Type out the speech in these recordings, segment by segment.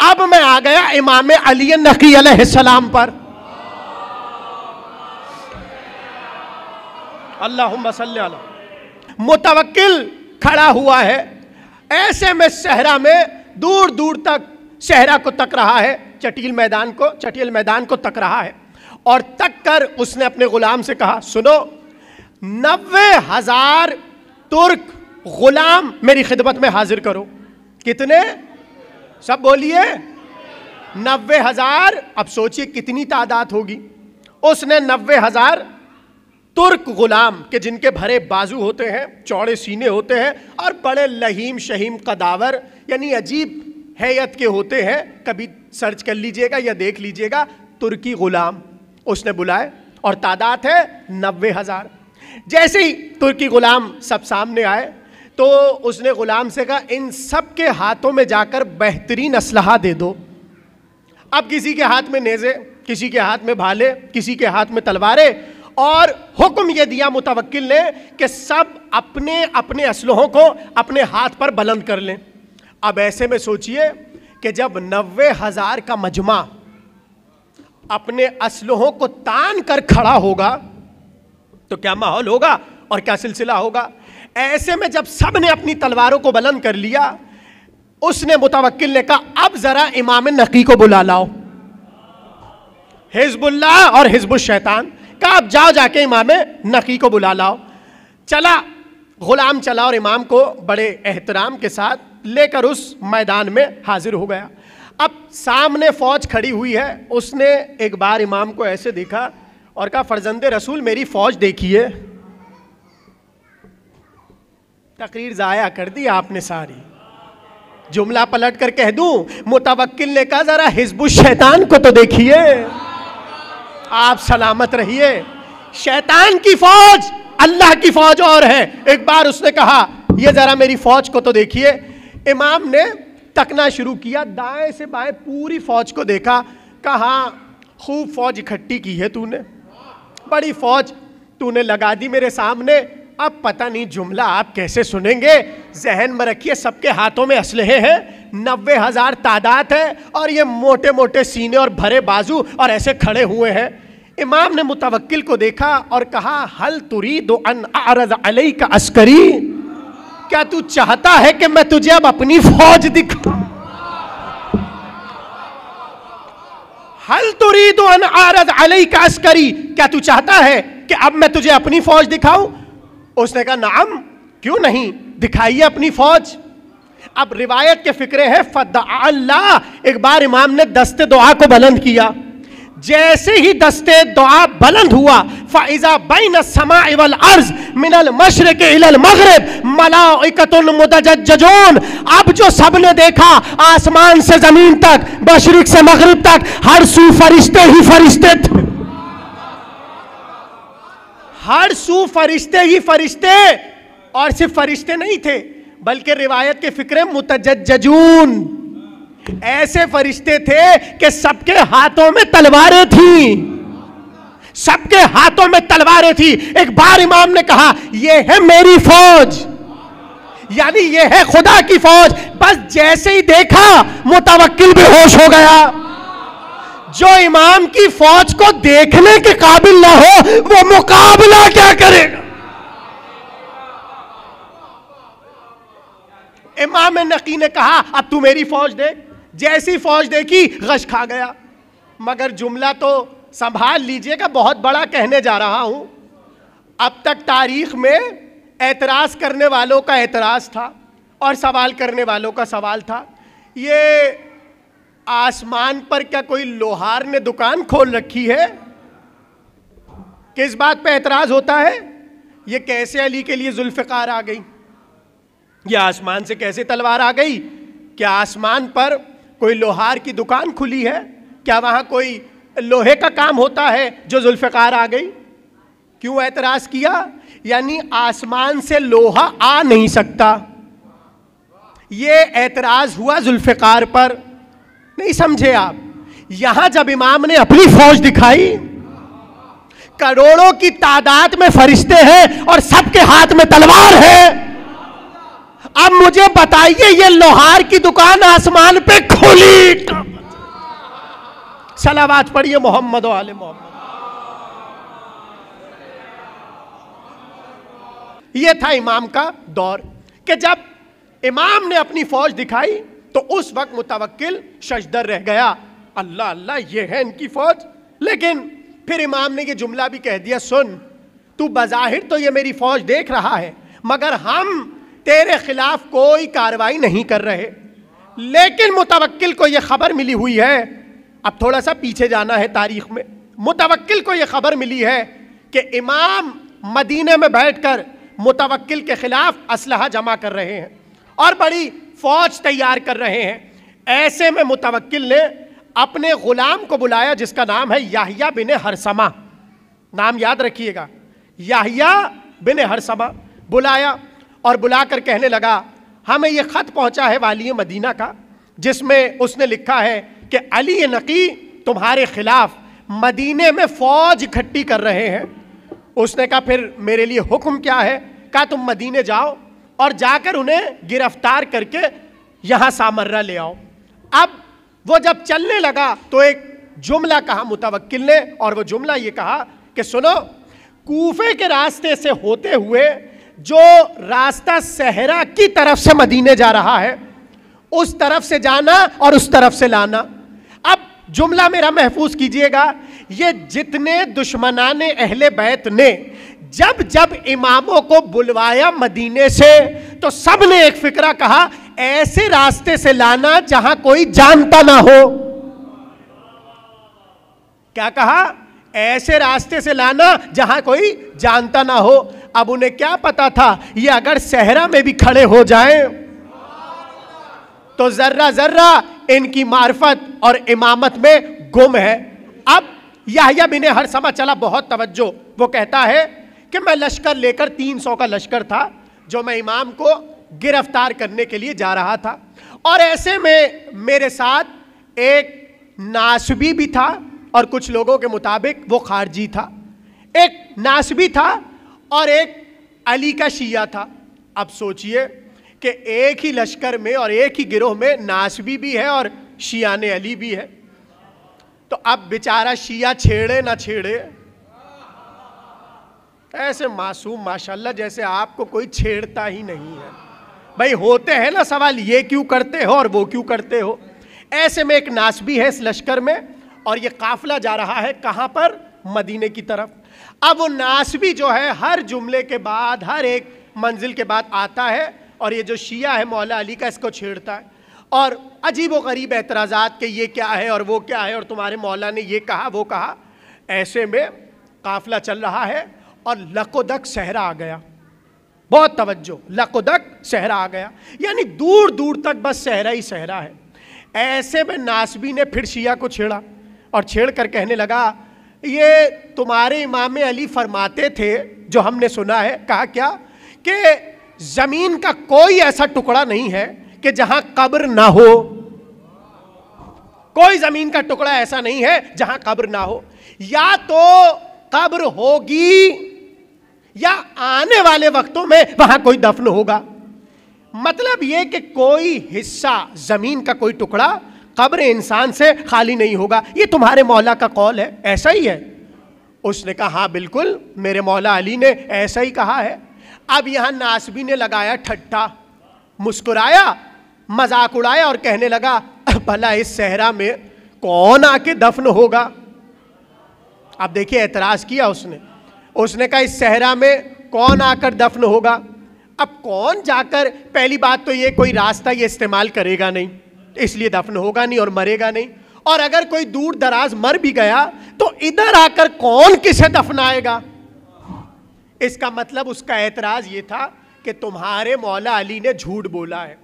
अब मैं आ गया इमाम अली नकी अलैहिस्सलाम पर। अल्लाहुम्मा सल्ली अला। मुतवक्किल खड़ा हुआ है, ऐसे में सहरा में दूर दूर तक सहरा को तक रहा है, चटील मैदान को तक रहा है, और तक कर उसने अपने गुलाम से कहा, सुनो 90,000 तुर्क गुलाम मेरी खिदमत में हाजिर करो। कितने? सब बोलिए 90,000। अब सोचिए कितनी तादाद होगी। उसने 90,000 तुर्क गुलाम के जिनके भरे बाजू होते हैं, चौड़े सीने होते हैं और बड़े लहीम शहीम कदावर, यानी अजीब हैयत के होते हैं, कभी सर्च कर लीजिएगा या देख लीजिएगा, तुर्की गुलाम उसने बुलाए और तादाद है 90,000। जैसे ही तुर्की गुलाम सब सामने आए तो उसने गुलाम से कहा, इन सब के हाथों में जाकर बेहतरीन असलहा दे दो। अब किसी के हाथ में नेज़े, किसी के हाथ में भाले, किसी के हाथ में तलवारें, और हुक्म यह दिया मुतवक्किल ने कि सब अपने अपने असलहों को अपने हाथ पर बुलंद कर लें। अब ऐसे में सोचिए कि जब 90,000 का मजमा अपने असलहों को तान कर खड़ा होगा तो क्या माहौल होगा और क्या सिलसिला होगा। ऐसे में जब सब ने अपनी तलवारों को बुलंद कर लिया, उसने मुतवक्किल ने कहा, अब जरा इमाम नकी को बुला लाओ। हिजबुल्लाह और हिजबुल शैतान का, अब जाओ जाके इमाम नकी को बुला लाओ। चला, गुलाम चला और इमाम को बड़े एहतराम के साथ लेकर उस मैदान में हाजिर हो गया। अब सामने फौज खड़ी हुई है। उसने एक बार इमाम को ऐसे देखा और कहा, फर्जंदे रसूल मेरी फौज देखिए। तकरीर जाया कर दी आपने सारी। जुमला पलट कर कह दूं, मुतवक्किल ने कहा, जरा हिजबुल शैतान को तो देखिए। आप सलामत रहिए। शैतान की फौज अल्लाह की फौज और है। एक बार उसने कहा, ये जरा मेरी फौज को तो देखिए। इमाम ने तकना शुरू किया, दाएं से बाएं पूरी फौज को देखा। कहा, खूब फौज इकट्ठी की है तूने, बड़ी फौज तूने लगा दी मेरे सामने। अब पता नहीं जुमला आप कैसे सुनेंगे। जहन में रखिए, सबके हाथों में असलहे हैं, 90,000 तादाद है और ये मोटे मोटे सीने और भरे बाजू और ऐसे खड़े हुए हैं। इमाम ने मुतवक्किल को देखा और कहा, हल तुरीदु अन अअरज़ अलैका अस्करी, क्या तू चाहता है कि मैं तुझे अब अपनी फौज दिखाऊं? हल तुरीदु अन अअरज़ अलैका अस्करी, क्या तू चाहता है कि अब मैं तुझे अपनी फौज दिखाऊं? उसने कहा, नाम, क्यों नहीं, दिखाइए अपनी फौज। अब रिवायत के फिक्रे हैं, फदअ अल्लाह, एक बार इमाम ने दस्ते दुआ को बुलंद किया। जैसे ही दस्ते दुआ बुलंद हुआ, फ़इज़ा बैन समाई वल अर्ज़ मिनल मशरिक़ इलल मग़रिब मलाइकतुन मुतजज्जजून। अब जो सबने देखा, आसमान से जमीन तक, मशरिक़ से मग़रिब तक, हर सू फरिश्ते ही फरिश्ते थे। हर सू फरिश्ते ही फरिश्ते, और सिर्फ फरिश्ते नहीं थे बल्कि रिवायत के फिक्रे मुतजज्जजून, ऐसे फरिश्ते थे कि सबके हाथों में तलवारें थी। सबके हाथों में तलवारें थी। एक बार इमाम ने कहा, यह है मेरी फौज, यानी यह है खुदा की फौज। बस जैसे ही देखा, मुतवक्किल बेहोश हो गया। जो इमाम की फौज को देखने के काबिल ना हो, वो मुकाबला क्या करेगा। इमाम नकी ने कहा, अब तू मेरी फौज देख। जैसी फौज देखी, गश खा गया। मगर जुमला तो संभाल लीजिएगा, बहुत बड़ा कहने जा रहा हूं। अब तक तारीख में एतराज करने वालों का एतराज था और सवाल करने वालों का सवाल था। ये आसमान पर क्या कोई लोहार ने दुकान खोल रखी है? किस बात पे एतराज होता है? ये कैसे अली के लिए जुल्फ़िकार आ गई? ये आसमान से कैसे तलवार आ गई? क्या आसमान पर कोई लोहार की दुकान खुली है? क्या वहां कोई लोहे का काम होता है जो जुल्फ़िकार आ गई? क्यों एतराज किया? यानी आसमान से लोहा आ नहीं सकता। ये एतराज हुआ जुल्फ़िकार पर। नहीं समझे आप? यहां जब इमाम ने अपनी फौज दिखाई, करोड़ों की तादाद में फरिश्ते हैं और सबके हाथ में तलवार है। अब मुझे बताइए, ये लोहार की दुकान आसमान पे खुली सलावत पढ़िए मोहम्मद व आले मोहम्मद। यह था इमाम का दौर कि जब इमाम ने अपनी फौज दिखाई तो उस वक्त मुतवक्किल शशदर रह गया, अल्लाह अल्लाह ये है इनकी फौज। लेकिन फिर इमाम ने ये जुमला भी कह दिया, सुन तू बज़ाहिर तो ये मेरी फौज देख रहा है मगर हम तेरे खिलाफ कोई कार्रवाई नहीं कर रहे। लेकिन मुतवक्किल को यह खबर मिली हुई है, अब थोड़ा सा पीछे जाना है तारीख में, मुतवक्किल को यह खबर मिली है कि इमाम मदीने में बैठकर मुतवक्किल के खिलाफ असलहा जमा कर रहे हैं और बड़ी फौज तैयार कर रहे हैं। ऐसे में मुतवक्किल ने अपने गुलाम को बुलाया जिसका नाम है याहिया बिन हरसमा, नाम याद रखिएगा, याहिया बिन हरसमा बुलाया और बुलाकर कहने लगा, हमें यह खत पहुंचा है वाली मदीना का जिसमें उसने लिखा है कि अली नकी तुम्हारे खिलाफ मदीने में फौज इकट्ठी कर रहे हैं। उसने कहा फिर मेरे लिए हुक्म क्या है? कहा तुम मदीने जाओ और जाकर उन्हें गिरफ्तार करके यहां सामर्रा ले आओ। अब वो जब चलने लगा तो एक जुमला कहा मुतवक्किल ने, और वो जुमला ये कहा कि सुनो, कूफे के रास्ते से होते हुए जो रास्ता सहरा की तरफ से मदीने जा रहा है उस तरफ से जाना और उस तरफ से लाना। अब जुमला मेरा महफूज कीजिएगा, ये जितने दुश्मनाने अहले बैत ने जब जब इमामों को बुलवाया मदीने से तो सब ने एक फिक्रा कहा, ऐसे रास्ते से लाना जहां कोई जानता ना हो। क्या कहा? ऐसे रास्ते से लाना जहां कोई जानता ना हो। अब उन्हें क्या पता था ये अगर सहरा में भी खड़े हो जाएं तो जर्रा जर्रा इनकी मार्फत और इमामत में गुम है। अब याहिया बिन हरसमा चला, बहुत तवज्जो, वो कहता है कि मैं लश्कर लेकर 300 का लश्कर था जो मैं इमाम को गिरफ्तार करने के लिए जा रहा था, और ऐसे में मेरे साथ एक नासबी भी था और कुछ लोगों के मुताबिक वो खारजी था। एक नासबी था और एक अली का शिया था। अब सोचिए कि एक ही लश्कर में और एक ही गिरोह में नासबी भी है और शिया ने अली भी है। तो अब बेचारा शिया छेड़े ना छेड़े, ऐसे मासूम माशाल्लाह जैसे आपको कोई छेड़ता ही नहीं है। भाई होते हैं ना सवाल, ये क्यों करते हो और वो क्यों करते हो। ऐसे में एक नासबी है इस लश्कर में और ये काफिला जा रहा है कहां पर? मदीने की तरफ। अब वो नासबी जो है हर जुमले के बाद, हर एक मंजिल के बाद आता है और ये जो शिया है मौला अली का, इसको छेड़ता है और अजीब व गरीब एतराज़ात के ये क्या है और वो क्या है और तुम्हारे मौला ने ये कहा वो कहा। ऐसे में काफिला चल रहा है और लकोदक सहरा आ गया। बहुत तवज्जो, लकोदक सहरा आ गया, यानी दूर दूर तक बस सहरा ही सहरा है। ऐसे में नासबी ने फिर शिया को छेड़ा और छेड़ कर कहने लगा, ये तुम्हारे इमाम अली फरमाते थे जो हमने सुना है। कहा क्या? कि जमीन का कोई ऐसा टुकड़ा नहीं है कि जहां कब्र ना हो, कोई जमीन का टुकड़ा ऐसा नहीं है जहां कब्र ना हो। या तो कब्र होगी या आने वाले वक्तों में वहां कोई दफन होगा। मतलब यह कि कोई हिस्सा जमीन का कोई टुकड़ा कब्र इंसान से खाली नहीं होगा। ये तुम्हारे मौला का कौल है, ऐसा ही है? उसने कहा हाँ बिल्कुल, मेरे मौला अली ने ऐसा ही कहा है। अब यहां नासबी ने लगाया ठट्ठा, मुस्कुराया, मजाक उड़ाया और कहने लगा, भला इस सहरा में कौन आके दफन होगा? अब देखिए एतराज किया उसने कहा इस सहरा में कौन आकर दफन होगा? अब कौन जाकर, पहली बात तो ये कोई रास्ता ये इस्तेमाल करेगा नहीं, इसलिए दफन होगा नहीं और मरेगा नहीं। और अगर कोई दूर दराज मर भी गया तो इधर आकर कौन किसे दफनाएगा? इसका मतलब उसका एतराज ये था कि तुम्हारे मौला अली ने झूठ बोला है।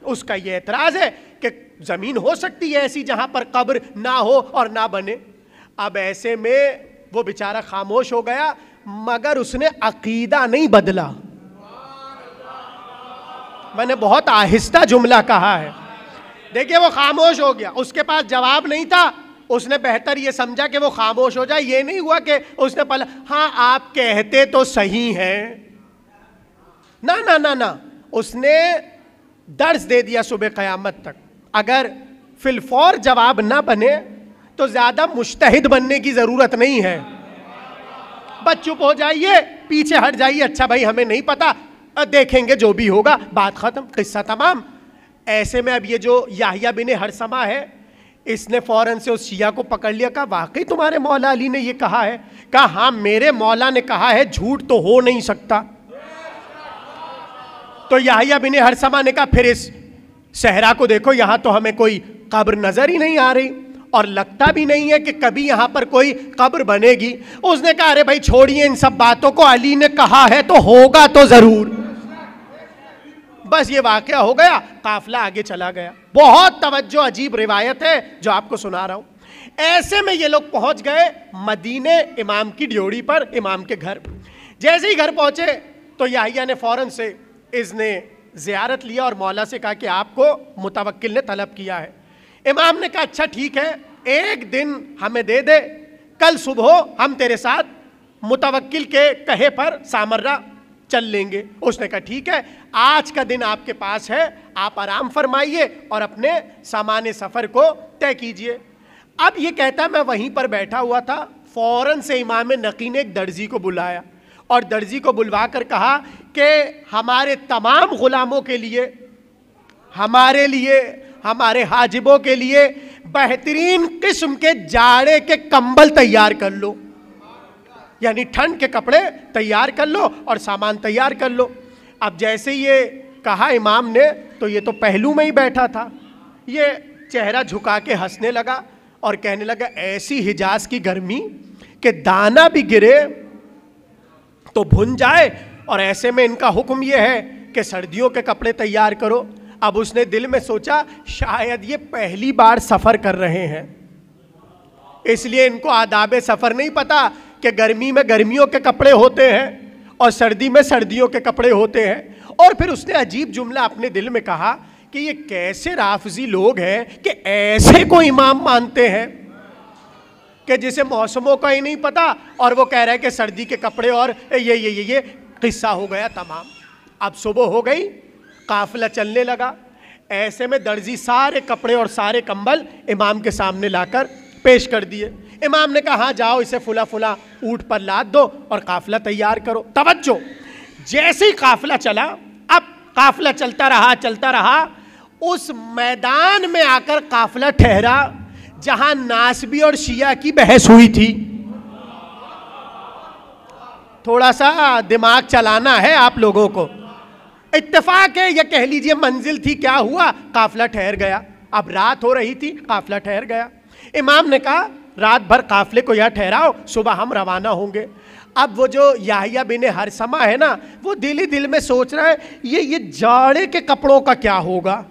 उसका ये एतराज है कि जमीन हो सकती है ऐसी जहां पर कब्र ना हो और ना बने। अब ऐसे में वो बेचारा खामोश हो गया, मगर उसने अकीदा नहीं बदला। मैंने बहुत आहिस्ता जुमला कहा है। देखिए वो खामोश हो गया, उसके पास जवाब नहीं था। उसने बेहतर ये समझा कि वो खामोश हो जाए। ये नहीं हुआ कि उसने पहले हाँ आप कहते तो सही हैं, ना ना ना ना, उसने दर्ज दे दिया सुबह क़यामत तक। अगर फिलफौर जवाब ना बने तो ज्यादा मुज्तहिद बनने की जरूरत नहीं है, बस चुप हो जाइए, पीछे हट जाइए, अच्छा भाई हमें नहीं पता, देखेंगे जो भी होगा, बात खत्म, किस्सा तमाम। ऐसे में अब ये जो याहिया बिन हरसमा है, इसने फौरन से उस शिया को पकड़ लिया, कहा वाकई तुम्हारे मौला अली ने ये कहा है? कहा हाँ मेरे मौला ने कहा है, झूठ तो हो नहीं सकता। तो याहिया बिन हरसमा ने कहा फिर इस सहरा को देखो, यहां तो हमें कोई कब्र नजर ही नहीं आ रही और लगता भी नहीं है कि कभी यहां पर कोई कब्र बनेगी। उसने कहा अरे भाई छोड़िए इन सब बातों को, अली ने कहा है तो होगा तो जरूर। बस ये वाकया हो गया, काफिला आगे चला गया। बहुत तवज्जो, अजीब रिवायत है जो आपको सुना रहा हूं। ऐसे में ये लोग पहुंच गए मदीने इमाम की ड्योढ़ी पर, इमाम के घर। जैसे ही घर पहुंचे तो याहिया ने फौरन से इज़्ने ज़ियारत लिया और मौला से कहा कि आपको मुतवक्किल ने तलब किया है। इमाम ने कहा अच्छा ठीक है, एक दिन हमें दे दे, कल सुबह हम तेरे साथ मुतवक्किल के कहे पर सामर्रा चल लेंगे। उसने कहा ठीक है, आज का दिन आपके पास है, आप आराम फरमाइए और अपने सामान सफ़र को तय कीजिए। अब ये कहता है मैं वहीं पर बैठा हुआ था, फौरन से इमाम नकी ने एक दर्जी को बुलाया और दर्जी को बुलवा कर कहा कि हमारे तमाम गुलामों के लिए, हमारे लिए, हमारे हाजिबों के लिए बेहतरीन किस्म के जाड़े के कंबल तैयार कर लो, यानी ठंड के कपड़े तैयार कर लो और सामान तैयार कर लो। अब जैसे ये कहा इमाम ने तो ये तो पहलू में ही बैठा था, ये चेहरा झुका के हंसने लगा और कहने लगा ऐसी हिजाज की गर्मी कि दाना भी गिरे तो भुन जाए, और ऐसे में इनका हुक्म यह है कि सर्दियों के कपड़े तैयार करो। अब उसने दिल में सोचा शायद ये पहली बार सफ़र कर रहे हैं, इसलिए इनको आदाब सफ़र नहीं पता कि गर्मी में गर्मियों के कपड़े होते हैं और सर्दी में सर्दियों के कपड़े होते हैं। और फिर उसने अजीब जुमला अपने दिल में कहा कि ये कैसे राफजी लोग हैं कि ऐसे को इमाम मानते हैं कि जिसे मौसमों का ही नहीं पता, और वो कह रहा है कि सर्दी के कपड़े, और ये किस्सा हो गया तमाम। अब सुबह हो गई, काफिला चलने लगा। ऐसे में दर्जी सारे कपड़े और सारे कंबल इमाम के सामने लाकर पेश कर दिए। इमाम ने कहा हाँ जाओ, इसे फुला फुला ऊंट पर लाद दो और काफिला तैयार करो। तवज्जो, जैसे ही काफिला चला, अब काफिला चलता रहा, उस मैदान में आकर काफिला ठहरा जहां नासबी और शिया की बहस हुई थी। थोड़ा सा दिमाग चलाना है आप लोगों को। इत्तेफाक है, या कह लीजिए मंजिल थी, क्या हुआ, काफिला ठहर गया। अब रात हो रही थी, काफिला ठहर गया। इमाम ने कहा रात भर काफिले को यहाँ ठहराओ, सुबह हम रवाना होंगे। अब वो जो याहिया बिन हरसमा है ना, वो दिल ही दिल में सोच रहा है ये जाड़े के कपड़ों का क्या होगा,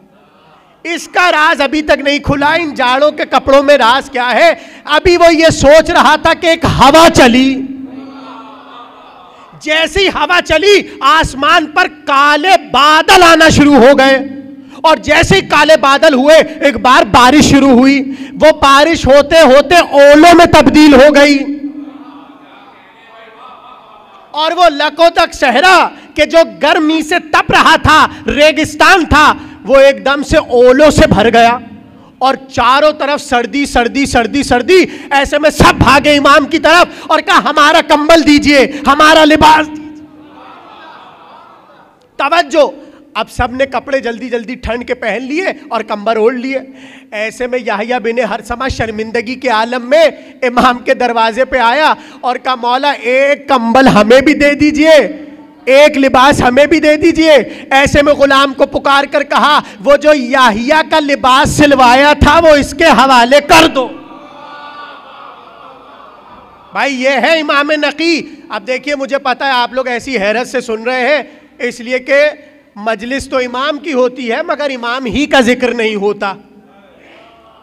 इसका राज अभी तक नहीं खुला। इन जाड़ों के कपड़ों में राज क्या है? अभी वो ये सोच रहा था कि एक हवा चली, जैसी हवा चली आसमान पर काले बादल आना शुरू हो गए, और जैसे ही काले बादल हुए एक बार बारिश शुरू हुई। वो बारिश होते होते ओलों में तब्दील हो गई, और वो लकोतक सहरा के जो गर्मी से तप रहा था, रेगिस्तान था, वो एकदम से ओलों से भर गया और चारों तरफ सर्दी सर्दी सर्दी सर्दी। ऐसे में सब भागे इमाम की तरफ और कहा हमारा कंबल दीजिए, हमारा लिबास दीजिए। तवज्जो, अब सब ने कपड़े जल्दी जल्दी ठंड के पहन लिए और कंबल ओढ़ लिए। ऐसे में याहिया बिन हरसमा शर्मिंदगी के आलम में इमाम के दरवाजे पे आया और कहा मौला एक कंबल हमें भी दे दीजिए, एक लिबास हमें भी दे दीजिए। ऐसे में गुलाम को पुकार कर कहा वो जो याहिया का लिबास सिलवाया था वो इसके हवाले कर दो। भाई ये है इमाम नकी। अब देखिए, मुझे पता है आप लोग ऐसी हैरत से सुन रहे हैं, इसलिए कि मजलिस तो इमाम की होती है मगर इमाम ही का जिक्र नहीं होता,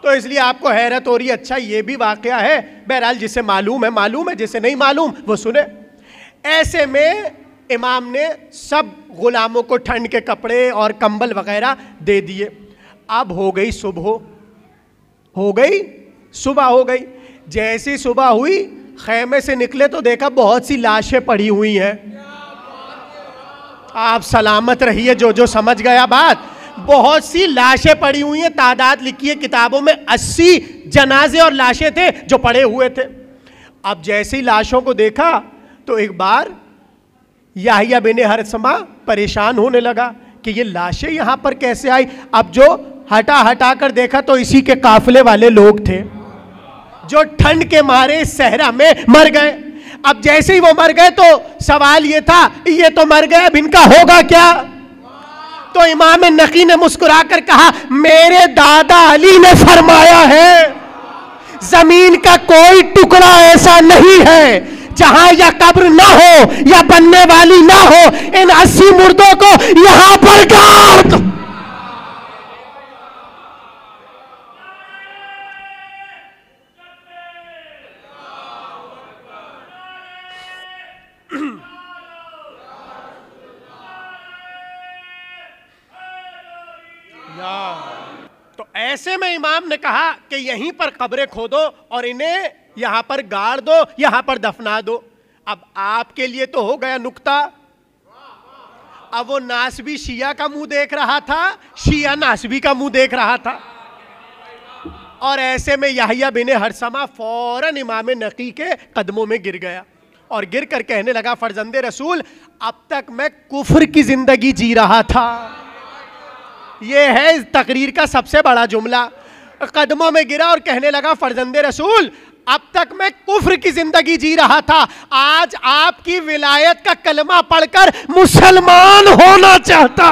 तो इसलिए आपको हैरत हो रही है। अच्छा ये भी वाकया है, बहरहाल जिसे मालूम है मालूम है, जिसे नहीं मालूम वो सुने। ऐसे में इमाम ने सब गुलामों को ठंड के कपड़े और कंबल वगैरह दे दिए। अब हो गई सुबह, हो गई सुबह, हो गई। जैसी सुबह हुई खेमे से निकले तो देखा बहुत सी लाशें पड़ी हुई हैं। आप सलामत रहिए जो जो समझ गया बात। बहुत सी लाशें पड़ी हुई हैं, तादाद लिखी है किताबों में, 80 जनाजे और लाशें थे जो पड़े हुए थे। अब जैसे ही लाशों को देखा तो एक बार याहिया बिन हरसमा परेशान होने लगा कि ये लाशें यहां पर कैसे आई। अब जो हटा कर देखा तो इसी के काफिले वाले लोग थे जो ठंड के मारे सहरा में मर गए। अब जैसे ही वो मर गए तो सवाल ये था, ये तो मर गए, अब इनका होगा क्या? तो इमाम नकी ने मुस्कुराकर कहा, मेरे दादा अली ने फरमाया है जमीन का कोई टुकड़ा ऐसा नहीं है जहां या कब्र ना हो या बनने वाली ना हो, इन 80 मुर्दों को यहां पर गाड़ दो। तो ऐसे में इमाम ने कहा कि यहीं पर कब्रें खोदो और इन्हें यहां पर गाड़ दो, यहां पर दफना दो। अब आपके लिए तो हो गया नुक्ता। अब वो नासबी शिया का मुंह देख रहा था, शिया नासबी का मुंह देख रहा था, और ऐसे में याहिया बिन हरसमा फौरन इमाम नकी के कदमों में गिर गया और गिर कर कहने लगा, फर्जंदे रसूल, अब तक मैं कुफ्र की जिंदगी जी रहा था। यह है इस तकरीर का सबसे बड़ा जुमला। कदमों में गिरा और कहने लगा, फर्जंदे रसूल, अब तक मैं कुफ्र की जिंदगी जी रहा था, आज आपकी विलायत का कलमा पढ़कर मुसलमान होना चाहता।